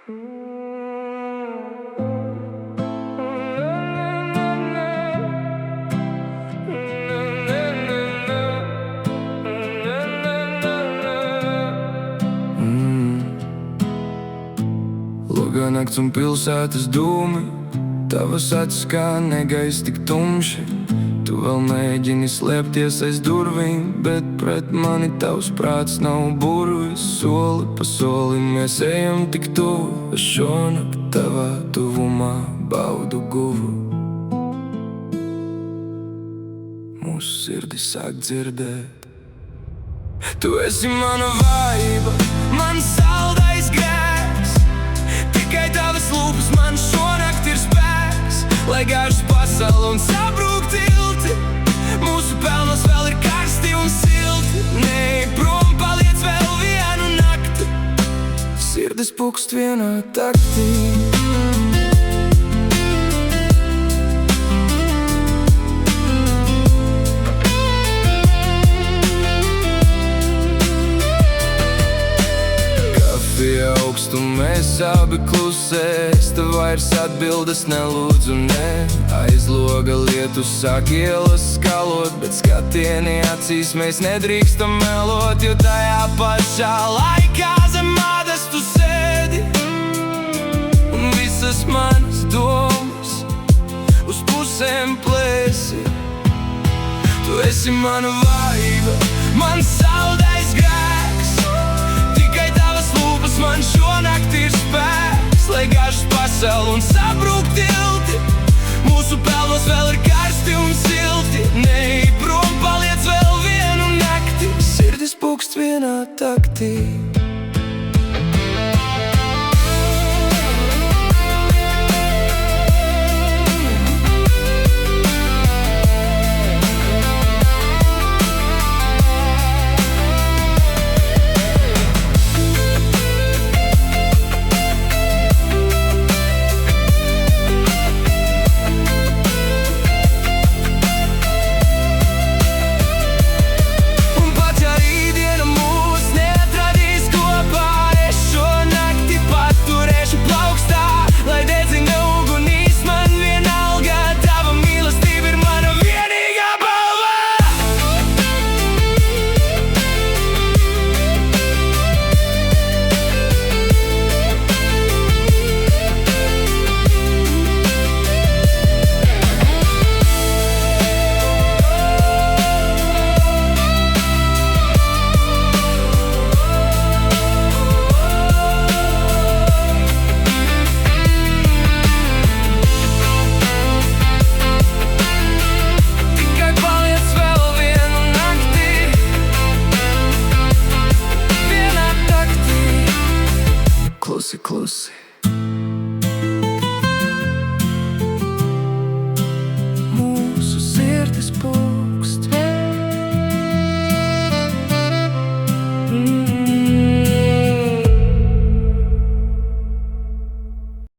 Loga nakts un pilsētas dūmi, tavas acis kā negaiss tik tumši. Tu vēl mēģini slēpties aiz durvīm, bet pret mani tavs prāts nav burvis. Soli pa solim mēs ejam tik tuvu, es šonakt tavā tuvumā baudu guvu. Mūsu sirdis sāk dzirdēt. Tu esi mana vājība, mans saldais grēks. Tikai tavas lūpas man šonakt ir spēks, lai gāžas pasauli un sabrūk tilti. Mūsu pelnos vēl ir karsti un silti. Neej prom, paliec vēl vienu nakti. Sirdis pukst vienā taktī. Augstu mēs abi klusēs, tev vairs atbildes nelūdzu, ne. Aiz loga lietus sāk ielas skalot, bet skatieni acīs mēs nedrīkstam melot, jo tajā pašā laikā zem ādas tu sēdi. Un visas manas domas uz pusēm plēsi. Tu esi mana vājība, mans saldais grēks. Man šonakt ir spēks, lai gāžas pasauli un sabrūk tilti. Mūsu pelnos vēl ir karsti un silti. Neej prom, paliec vēl vienu nakti. Sirdis pukst vienā taktī. Klusi, klusi.